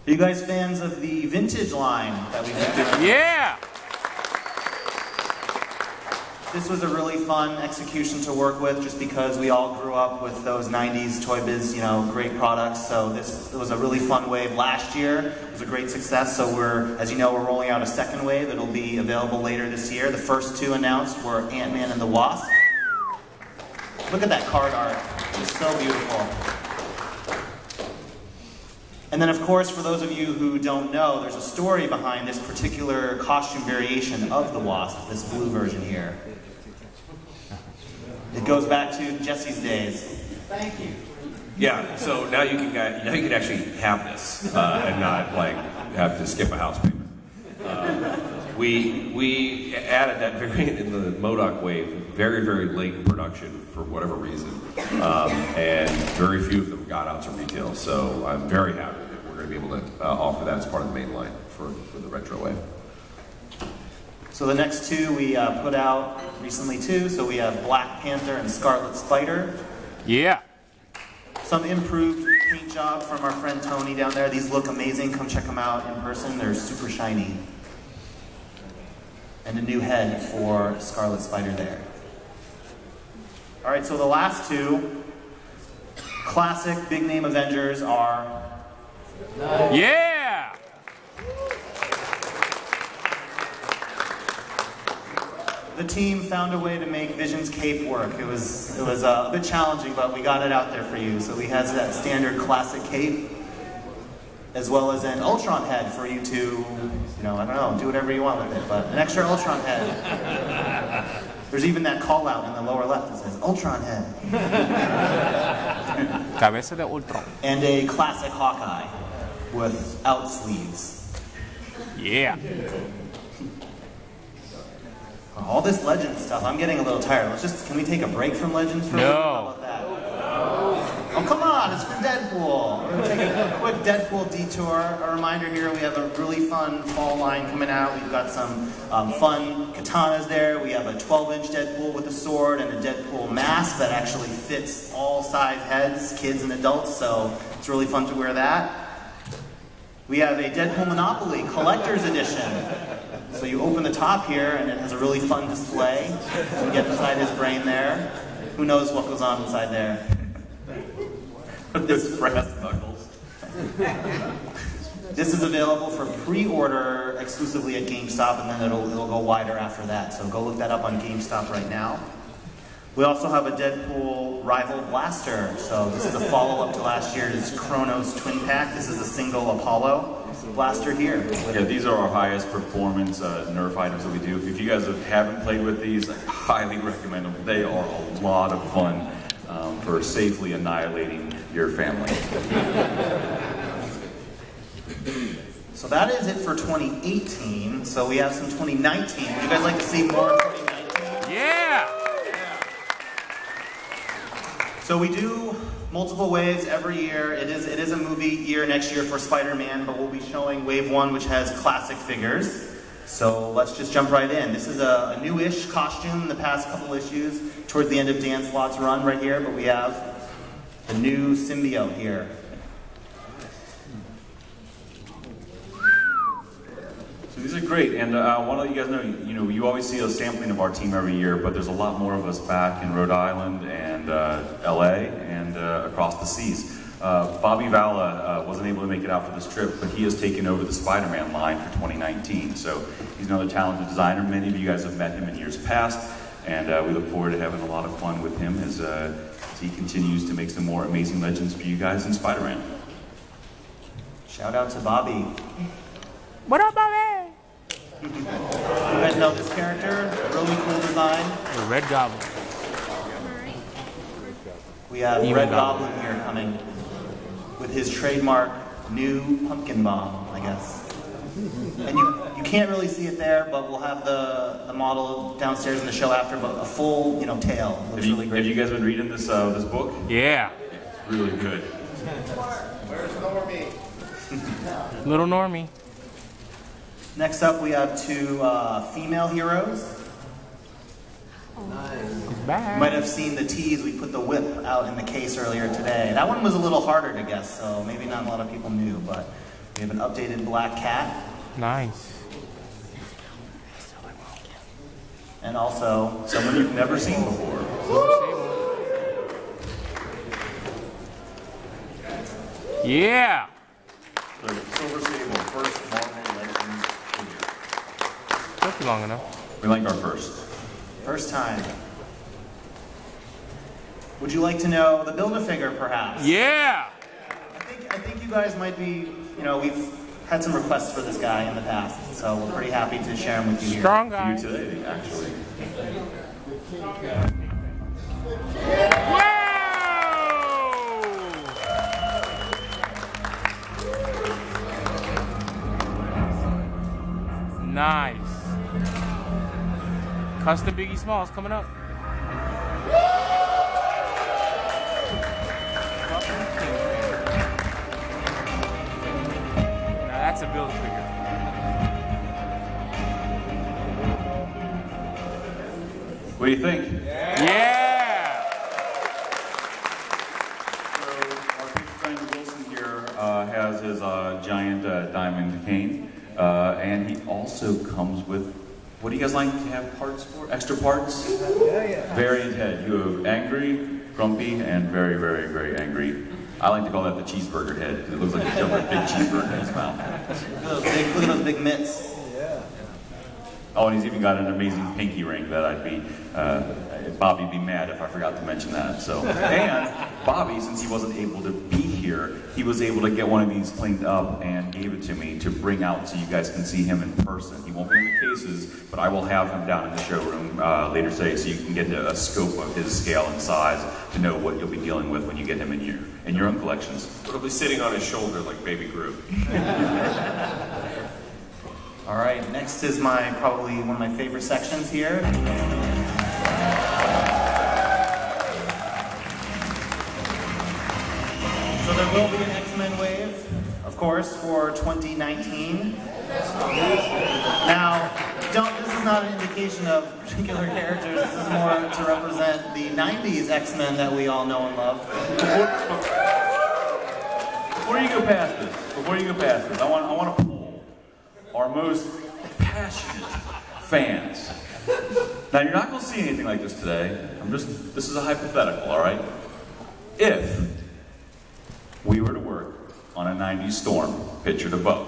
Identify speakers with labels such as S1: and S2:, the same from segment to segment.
S1: Are you guys fans of the vintage line that we've been doing?
S2: Yeah!
S1: This was a really fun execution to work with just because we all grew up with those 90s Toy Biz, great products. So this was a really fun wave last year. It was a great success. So as you know, we're rolling out a second wave. It'll be available later this year. The first two announced were Ant-Man and the Wasp. Look at that card art. It's so beautiful. And then, of course, for those of you who don't know, there's a story behind this particular costume variation of the Wasp, this blue version here. It goes back to Jesse's days. Thank you.
S3: Yeah, so now you can actually have this and not like have to skip a house payment. We added that variant in the MODOK wave very, very late in production for whatever reason, and very few of them got out to retail. So I'm very happy that we're going to be able to offer that as part of the main line for the retro wave.
S1: So the next two we put out recently too. So we have Black Panther and Scarlet Spider.
S2: Yeah.
S1: Some improved paint job from our friend Tony down there. These look amazing. Come check them out in person. They're super shiny. And a new head for Scarlet Spider there. All right, so the last two classic big name Avengers are...
S2: Yeah!
S1: The team found a way to make Vision's cape work. It was a bit challenging, but we got it out there for you. So he has that standard classic cape, as well as an Ultron head for you to, I don't know, do whatever you want with it, but an extra Ultron head. There's even that call out in the lower left that says, Ultron head.
S2: Cabeza de Ultron.
S1: And a classic Hawkeye without sleeves.
S2: Yeah.
S1: All this Legends stuff, I'm getting a little tired. Can we take a break from Legends for a minute? How about that? Oh, come on, it's for Deadpool. We're going to take a quick Deadpool detour. A reminder here, we have a really fun fall line coming out. We've got some fun katanas there. We have a 12-inch Deadpool with a sword and a Deadpool mask that actually fits all size heads, kids and adults, so it's really fun to wear that. We have a Deadpool Monopoly Collector's Edition. So you open the top here and it has a really fun display. You get inside his brain there. Who knows what goes on inside there?
S3: This brass knuckles.
S1: This is available for pre-order exclusively at GameStop, and then it'll go wider after that. So go look that up on GameStop right now. We also have a Deadpool Rival Blaster. So this is a follow-up to last year's Chronos Twin Pack. This is a single Apollo blaster here.
S4: Yeah, these are our highest performance Nerf items that we do. If you guys haven't played with these, I highly recommend them. They are a lot of fun for safely annihilating your family.
S1: So that is it for 2018. So we have some 2019. Would you guys like to see more of 2019?
S2: Yeah!
S1: So we do multiple waves every year. It is a movie year next year for Spider-Man, but we'll be showing wave one, which has classic figures. So let's just jump right in. This is a new-ish costume in the past couple issues, towards the end of Dan Slott's run right here, but we have the new symbiote here.
S4: So these are great, and I want to let you guys know, you always see a sampling of our team every year, but there's a lot more of us back in Rhode Island and LA and across the seas. Bobby Valla wasn't able to make it out for this trip, but he has taken over the Spider-Man line for 2019. So he's another talented designer. Many of you guys have met him in years past, and we look forward to having a lot of fun with him as he continues to make some more amazing legends for you guys in Spider-Man.
S1: Shout out to Bobby.
S2: What up, Bobby?
S1: You guys know this character? Really cool design.
S2: The Red Goblin.
S1: We have Red Goblin here coming with his trademark new pumpkin bomb, I guess. And you can't really see it there, but we'll have the model downstairs in the show after, but a full, tail. Looks really great.
S4: Have you guys been reading this this book?
S2: Yeah.
S4: It's really good.
S5: Where's Normie?
S2: Little Normie.
S1: Next up, we have two female heroes.
S2: He's back.
S1: You might have seen the tease. We put the whip out in the case earlier today. That one was a little harder to guess, so maybe not a lot of people knew, but We have an updated black cat.
S2: Nice.
S1: And also
S4: Someone you've never seen before.
S2: Yeah.
S4: So Silver Sable, first Marvel Legends figure.
S2: Took you long enough.
S4: We like our first.
S1: first time. Would you like to know the Build-A-Figure, perhaps?
S2: Yeah.
S1: I think you guys might be, we've had some requests for this guy in the past, so we're pretty happy to share him with you here.
S2: Strong
S4: For
S2: guy.
S4: you today, actually.
S2: Nice. Custom Biggie Smalls coming up. Now that's a Build-A-Figure.
S4: What do you think?
S2: Yeah.
S4: So our big friend Wilson here has his giant diamond cane, and he also comes with, what do you guys like to have parts for? Extra parts?
S5: Yeah.
S4: Variant head. You have angry, grumpy, and very, very, very angry. I like to call that the cheeseburger head because it looks like he's shoving a big cheeseburger in his mouth.
S1: Look at those big mitts.
S4: Oh, and he's even got an amazing pinky ring that Bobby'd be mad if I forgot to mention that. So, and Bobby, since he wasn't able to be here, he was able to get one of these cleaned up and gave it to me to bring out so you guys can see him in person. He won't be in the cases, but I will have him down in the showroom later today so you can get a scope of his scale and size to know what you'll be dealing with when you get him in your own collections.
S3: It'll be sitting on his shoulder like Baby Groot.
S1: All right, next is probably one of my favorite sections here. So there will be an X-Men wave, of course, for 2019. Now, this is not an indication of particular characters. This is more to represent the 90s X-Men that we all know and love.
S4: Before you go past this, I want to pull our most passionate fans. Now, you're not going to see anything like this today. This is a hypothetical, all right? If we were to work on a 90s Storm, pictured above,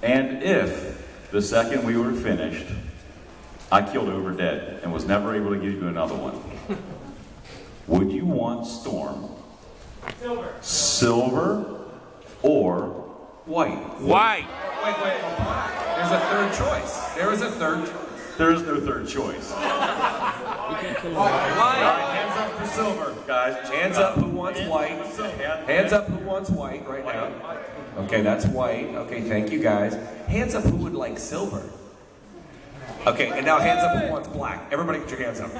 S4: and if the second we were finished, I killed over dead and was never able to give you another one, would you want Storm silver or white?
S2: White.
S3: Wait. There's a third choice. There is a third choice.
S4: There is no third choice.
S3: White. Hands up for silver, guys. Hands up who wants white. Hands up who wants white right now. Okay, that's white. Okay, thank you guys. Hands up who would like silver. Okay, and now hands up who wants black. Everybody get your hands up.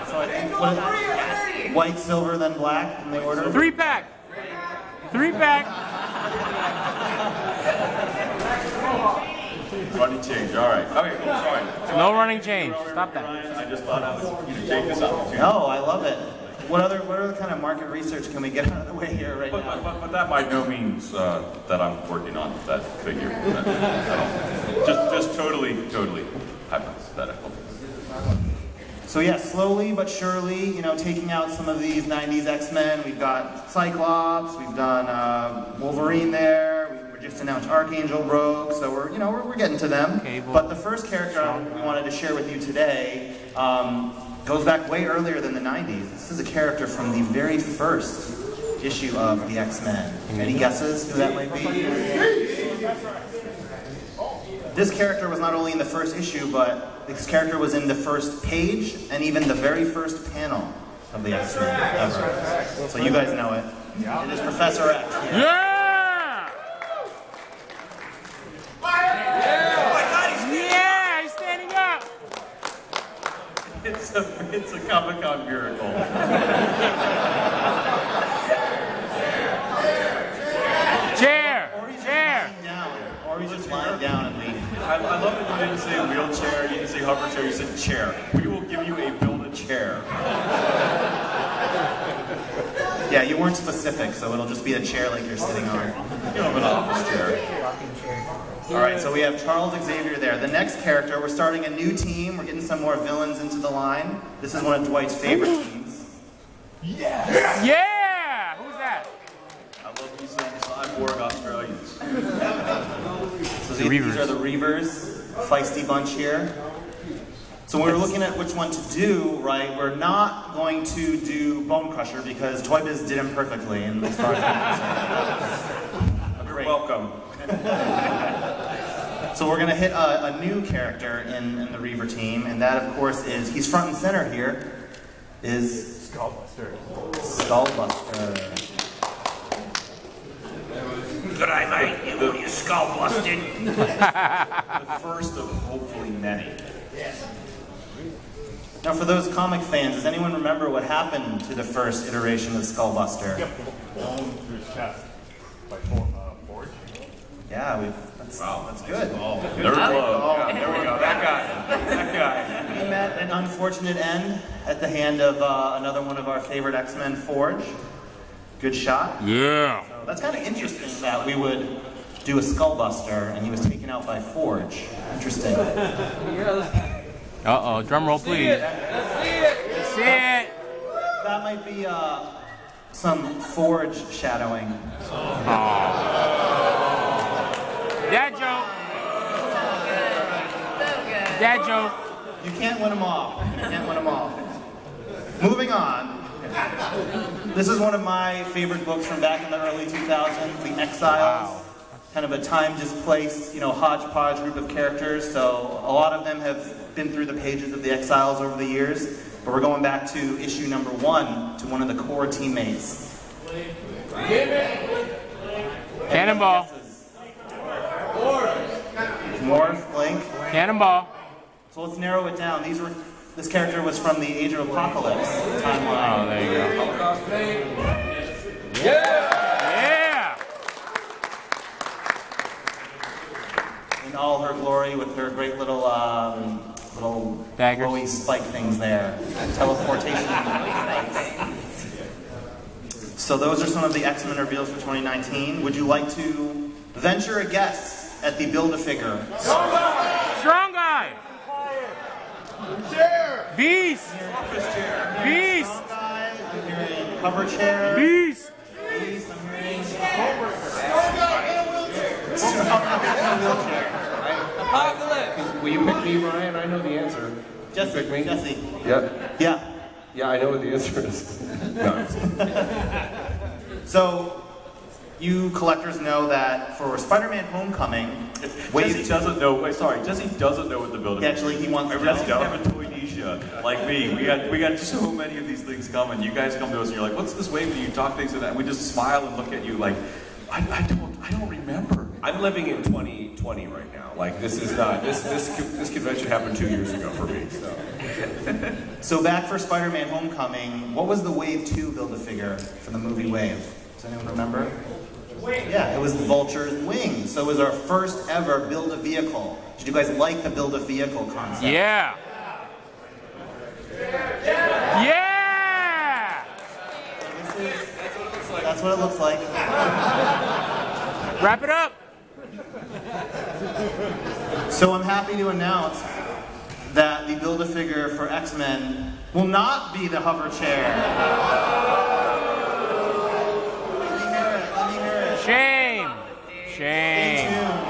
S1: So I think white, silver, then black in the order.
S2: 3-pack. 3-pack.
S4: Running change, all right. Okay, cool, sorry.
S2: No running change. Stop that.
S4: Ryan, I just thought I would take this opportunity.
S1: No, I love it. What other kind of market research can we get out of the way here right now?
S4: But that by no means that I'm working on that figure. Just totally hypothetical.
S1: So yeah, slowly but surely, taking out some of these 90s X-Men. We've got Cyclops, we've done Wolverine there, we just announced Archangel, Rogue, so we're getting to them.
S2: Cable.
S1: But the first character we wanted to share with you today goes back way earlier than the 90s. This is a character from the very first issue of the X-Men. Any guesses who that might be? This character was not only in the first issue, but this character was in the first page and even the very first panel of the X-Men ever. So you guys know it. It is Professor X.
S2: Yeah! Yeah, he's standing up.
S4: It's a Comic-Con miracle.
S2: Chair.
S1: Or he's just lying down and leaning.
S4: I love that you didn't say wheelchair, you didn't say hover chair, you said chair. We will give you a build-a-chair.
S1: Yeah, you weren't specific, so it'll just be a chair like you're sitting on.
S4: You know, an office chair.
S1: All right, so we have Charles Xavier there. The next character, we're starting a new team. We're getting some more villains into the line. This is one of Dwight's favorite teams.
S2: Yeah! Who's that?
S4: I love these cyborg Australians.
S1: So these are the Reavers, feisty bunch here. So when we're looking at which one to do, right, we're not going to do Bone Crusher because Toy Biz did him perfectly. And as far as I'm concerned,
S3: You're welcome.
S1: So we're going to hit a new character in the Reaver team, and that, of course, is, he's front and center here, is Skullbuster.
S6: Good eye, mate. You want your skull busted?
S4: The first of hopefully many.
S1: Now, for those comic fans, does anyone remember what happened to the first iteration of Skullbuster?
S5: Yep, bone through his chest by Forge.
S1: Yeah, that's good.
S4: Oh, there we go. There we go. That guy.
S1: He met an unfortunate end at the hand of another one of our favorite X-Men, Forge. Good shot.
S2: Yeah.
S1: So that's kind of interesting that we would do a Skullbuster and he was taken out by Forge. Interesting.
S2: Uh-oh, drum roll, please. Let's see it.
S1: That might be some Forge shadowing.
S2: Dad joke. Dad joke.
S1: You can't win them all. You can't win them all. Moving on. This is one of my favorite books from back in the early 2000s, The Exiles.
S2: Wow.
S1: Kind of a time displaced, hodgepodge group of characters. So a lot of them have been through the pages of The Exiles over the years. But we're going back to issue number 1 to one of the core teammates.
S2: Cannonball.
S1: Morph, Blink.
S2: Cannonball.
S1: So let's narrow it down. This character was from the Age of Apocalypse timeline.
S2: Oh, there you go. Yeah!
S1: In all her glory, with her great little
S2: Daggers.
S1: glowy spike things there. Teleportation. So those are some of the X-Men reveals for 2019. Would you like to venture a guess at the Build-A-Figure?
S2: Strong guy! Beast! Beast!
S1: Strong guy, I'm hearing cover chair.
S2: Beast!
S1: Beast, I'm hearing
S3: Will you pick me, Ryan? I know the answer.
S1: Jesse.
S3: Pick me?
S1: Jesse.
S3: Yep.
S1: Yeah.
S3: Yeah, I know what the answer is. No.
S1: So, you collectors know that for Spider-Man Homecoming,
S4: Jesse doesn't know. Wait, sorry. Jesse doesn't know what the building.
S1: Actually, he wants to
S4: Jesse
S1: know.
S4: doesn't have a Toynisha like me. We got so many of these things coming. You guys come to us and you're like, "What's this wave?" And you talk things to that. We just smile and look at you like, I don't remember.
S3: I'm living in 2020 right now. Like this is not this convention happened 2 years ago for me. So.
S1: So back for Spider-Man Homecoming, what was the Wave 2 Build-A-Figure for the movie Wave? Does anyone remember? Yeah, it was Vulture's wings. So it was our first ever Build-A-Vehicle. Did you guys like the Build-A-Vehicle concept?
S2: Yeah! Yeah!
S1: That's what it looks like.
S2: Wrap it up!
S1: So I'm happy to announce that the Build-A-Figure for X-Men will not be the hover chair. Let me hear it.
S2: Shame!
S1: Stay
S2: Shame!
S1: tuned.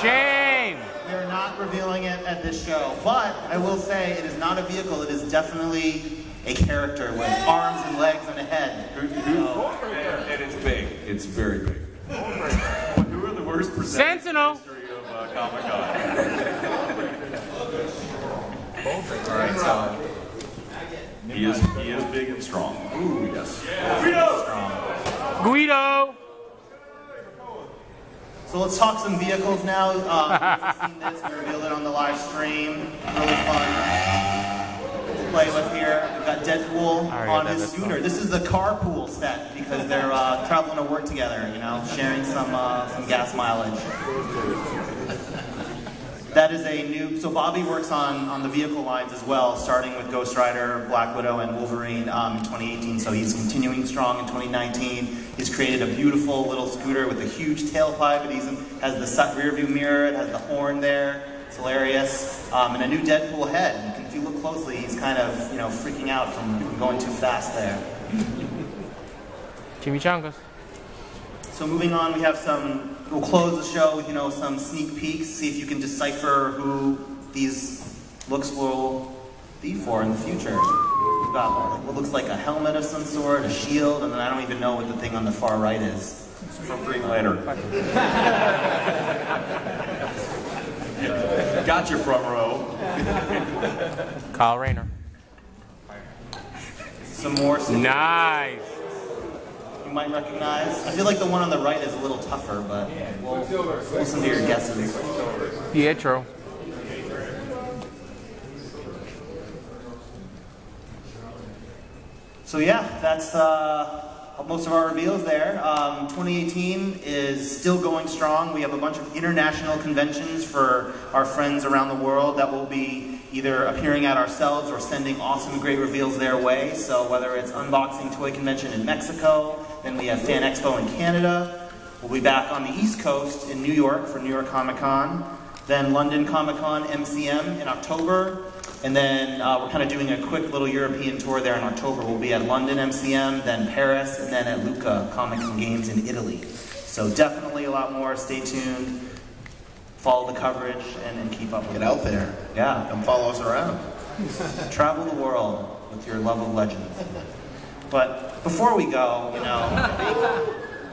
S2: Shame!
S1: We are not revealing it at this show, but I will say it is not a vehicle. It is definitely a character with arms and legs and a head.
S3: And it's big. It's very big.
S4: Who are the worst presenters
S2: Sentinel.
S4: in the history of Comic-Con?
S1: All right, so
S4: He is big and strong.
S3: Ooh, yes.
S2: Guido!
S1: So let's talk some vehicles now. You've seen this, we revealed it on the live stream. Really fun to play with here. We've got Deadpool on his scooter. This is the carpool set because they're traveling to work together, sharing some gas mileage. that is a new, so Bobby works on the vehicle lines as well, starting with Ghost Rider, Black Widow, and Wolverine in 2018, so he's continuing strong in 2019. He's created a beautiful little scooter with a huge tailpipe. It has the rear view mirror, it has the horn there, it's hilarious. And a new Deadpool head. If you look closely, he's kind of, freaking out from going too fast there.
S2: Chimichangas.
S1: So moving on, we have we'll close the show with, some sneak peeks, see if you can decipher who these looks will be for in the future. We've got what looks like a helmet of some sort, a shield, and then I don't even know what the thing on the far right is.
S3: It's from Green Lantern. Got your front row.
S2: Kyle Rayner.
S1: Some more.
S2: Nice.
S1: You might recognize. I feel like the one on the right is a little tougher, but we'll listen to your guesses.
S2: Pietro.
S1: So yeah, that's most of our reveals there. 2018 is still going strong. We have a bunch of international conventions for our friends around the world that will be either appearing at ourselves or sending awesome, great reveals their way. So whether it's Unboxing Toy Convention in Mexico, then we have Fan Expo in Canada. We'll be back on the East Coast in New York for New York Comic Con. Then London Comic Con MCM in October. And then we're kind of doing a quick little European tour there in October. We'll be at London MCM, then Paris, and then at Lucca Comics and Games in Italy. So definitely a lot more. Stay tuned. Follow the coverage and keep up with it.
S7: Get out there.
S1: Yeah.
S7: Come follow us around. Travel
S1: the world with your love of legends. But before we go,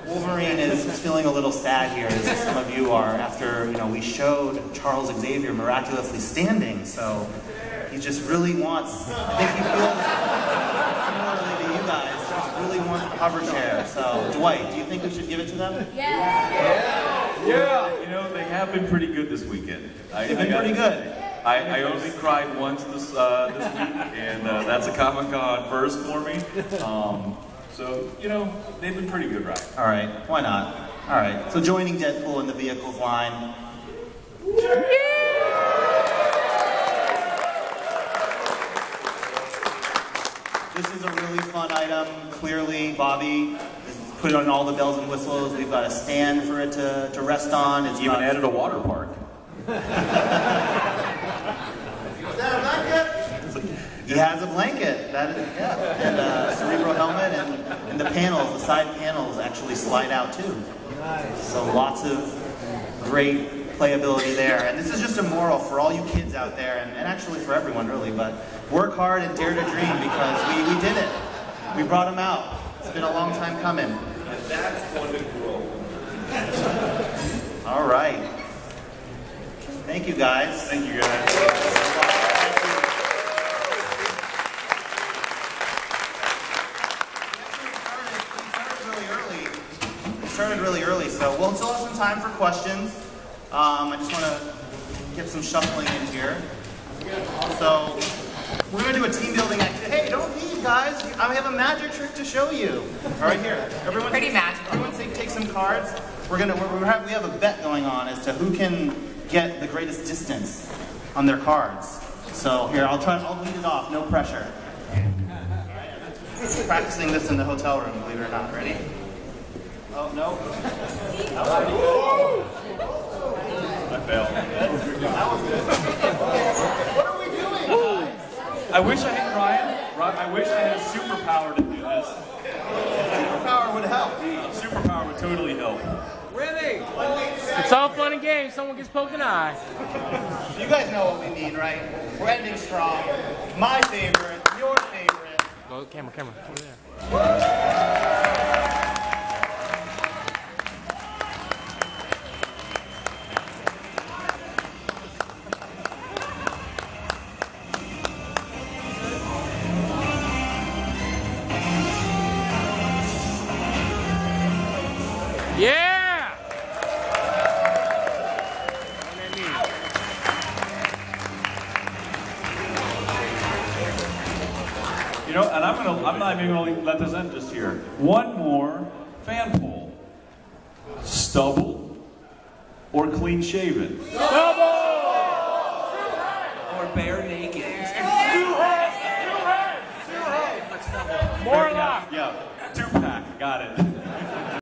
S1: Wolverine is feeling a little sad here, as some of you are, after, we showed Charles Xavier miraculously standing, so he just really wants, I think he feels similarly to you guys, he just really wants the hover chair. So, Dwight, do you think we should give it to them?
S4: Yeah, they have been pretty good this weekend.
S1: They've been pretty good.
S4: I only cried once this week, and that's a Comic-Con first for me. So, they've been pretty good, right?
S1: All right, why not? All right, so joining Deadpool in the vehicles line. This is a really fun item. Clearly, Bobby has put on all the bells and whistles. We've got a stand for it to rest on. It's
S4: even added a water park.
S1: He has a blanket. That is, yeah. And a Cerebro helmet, and the panels, the side panels actually slide out too. So lots of great playability there. And this is just a moral for all you kids out there, and actually for everyone really, but work hard and dare to dream, because we did it. We brought them out. It's been a long time coming.
S3: And that's going to grow.
S1: All right. Thank you guys.
S4: Thank you guys.
S1: Started really early, so we'll still have some time for questions. I just want to get some shuffling in here. So we're going to do a team building activity. Hey, don't leave, guys. I have a magic trick to show you. All right, here. Everyone,
S8: pretty magical.
S1: Everyone take some cards. We have a bet going on as to who can get the greatest distance on their cards. So here, I'll lead it off. No pressure. Practicing this in the hotel room, believe it or not. Ready? Oh, no.
S4: I failed.
S1: That was good. What are we doing, guys?
S4: I wish I had Ryan. I wish I had a superpower to do this.
S1: Superpower would help.
S4: A superpower would totally help.
S2: Really? It's all fun and games. Someone gets poked in the eye.
S1: You guys know what we mean, right? We're ending strong. My favorite, your favorite.
S2: Go, camera. Over there. Yeah!
S4: And I'm not even going to let this end just here. One more fan poll. Stubble or clean shaven?
S2: Stubble!
S4: Got it.